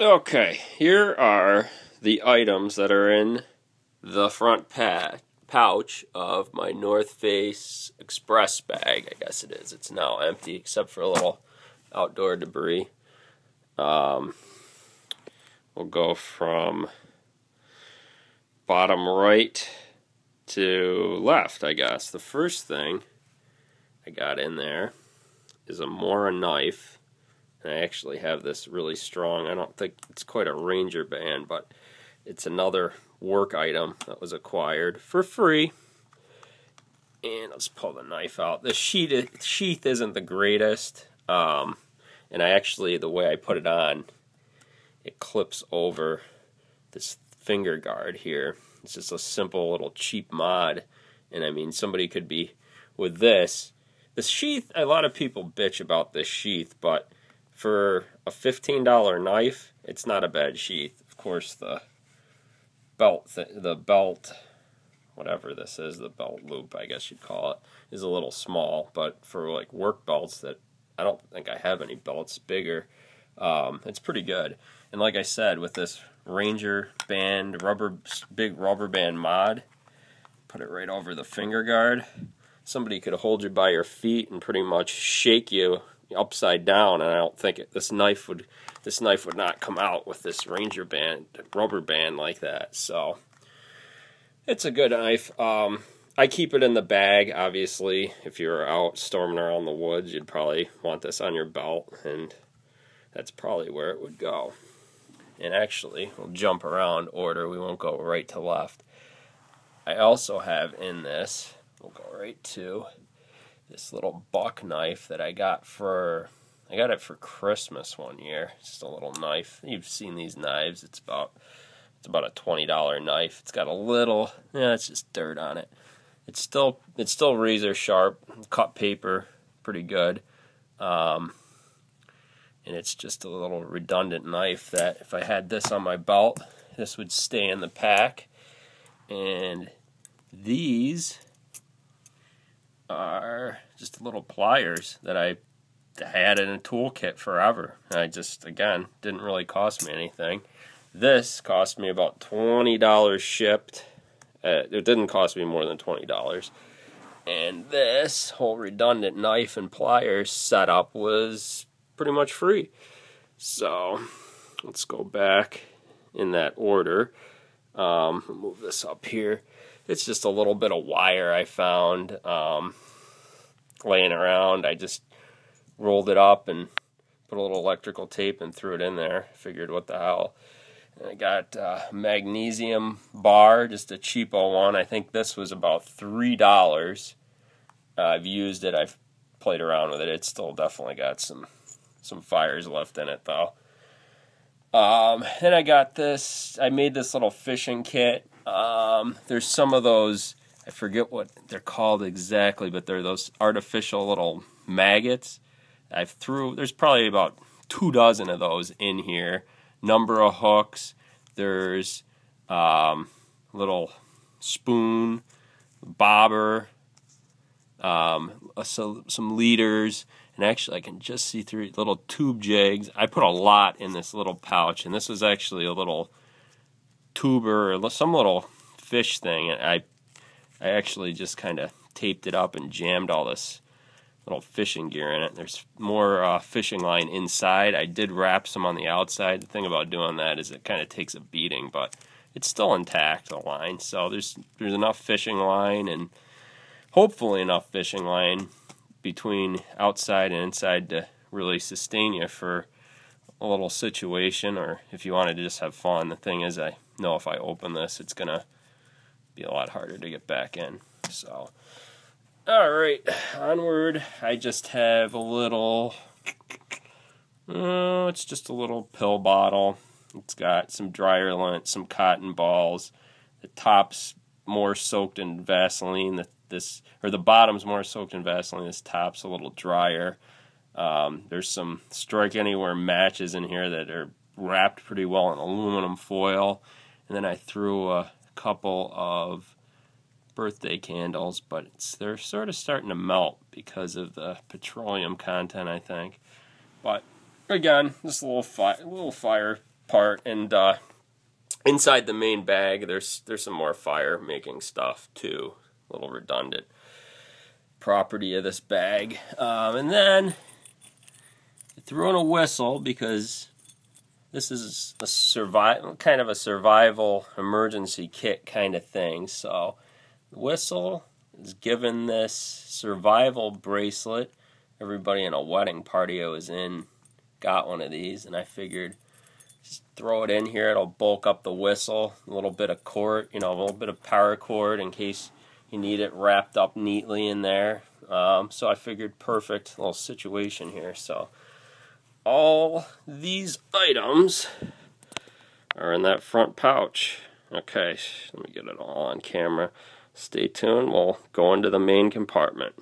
Okay, here are the items that are in the front pouch of my North Face Express bag. I guess it is. It's now empty except for a little outdoor debris. We'll go from bottom right to left, I guess. The first thing I got in there is a Mora knife. And I actually have this really strong, I don't think it's quite a Ranger band, but it's another work item that was acquired for free. And let's pull the knife out. The sheath isn't the greatest, and I actually, the way I put it on, it clips over this finger guard here. It's just a simple little cheap mod, and I mean, somebody could be with this. The sheath, a lot of people bitch about this sheath, but for a $15 knife, it's not a bad sheath. Of course, the belt, whatever this is, the belt loop, I guess you'd call it, is a little small. But for like work belts that I don't think I have any belts bigger, it's pretty good. And like I said, with this Ranger band, big rubber band mod, put it right over the finger guard. Somebody could hold you by your feet and pretty much shake you upside down, and I don't think this knife would not come out with this Ranger band, rubber band like that. So it's a good knife. I keep it in the bag. Obviously, if you're out storming around the woods, you'd probably want this on your belt, and that's probably where it would go. And actually, we'll jump around order. We won't go right to left. I also have in this, we'll go right to this little buck knife that I got it for Christmas one year. It's just a little knife. You've seen these knives. It's about a $20 knife. It's got a little, it's just dirt on it. It's still razor sharp. Cut paper, pretty good. And it's just a little redundant knife that if I had this on my belt, this would stay in the pack. And these are just little pliers that I had in a toolkit forever. And I just, again, didn't really cost me anything. This cost me about $20 shipped. It didn't cost me more than $20. And this whole redundant knife and pliers setup was pretty much free. So let's go back in that order. Move this up here. It's just a little bit of wire I found laying around. I just rolled it up and put a little electrical tape and threw it in there. Figured, what the hell. And I got a magnesium bar, just a cheapo one. I think this was about $3. I've used it. I've played around with it. It's still definitely got some fires left in it, though. Then I got this. I made this little fishing kit. There's some of those, I forget what they're called exactly, but they're those artificial little maggots. There's probably about 2 dozen of those in here. Number of hooks. There's little spoon, bobber, some leaders, and actually I can just see through little tube jigs. I put a lot in this little pouch, and this was actually a little tuber or some little fish thing. And I actually just kind of taped it up and jammed all this little fishing gear in it. There's more fishing line inside. I did wrap some on the outside. The thing about doing that is it kind of takes a beating, but it's still intact, the line. So there's enough fishing line, and hopefully enough fishing line between outside and inside to really sustain you for a little situation, or if you wanted to just have fun. The thing is, I know if I open this, it's going to be a lot harder to get back in. So, alright, onward. I just have a little, it's just a little pill bottle. It's got some dryer lint, some cotton balls. The top's more soaked in Vaseline. The bottom's more soaked in Vaseline. This top's a little drier. There's some Strike Anywhere matches in here that are wrapped pretty well in aluminum foil. And then I threw a couple of birthday candles, but they're sort of starting to melt because of the petroleum content, I think. But again, this little fire part. And inside the main bag, there's some more fire making stuff too. A little redundant property of this bag. And then I threw in a whistle because this is a kind of a survival emergency kit kind of thing. So the whistle is given this survival bracelet. Everybody in a wedding party I was in got one of these, and I figured just throw it in here. It'll bulk up the whistle. A little bit of cord, a little bit of power cord in case you need it wrapped up neatly in there. So I figured perfect little situation here. So all these items are in that front pouch. Okay, let me get it all on camera. Stay tuned. We'll go into the main compartment.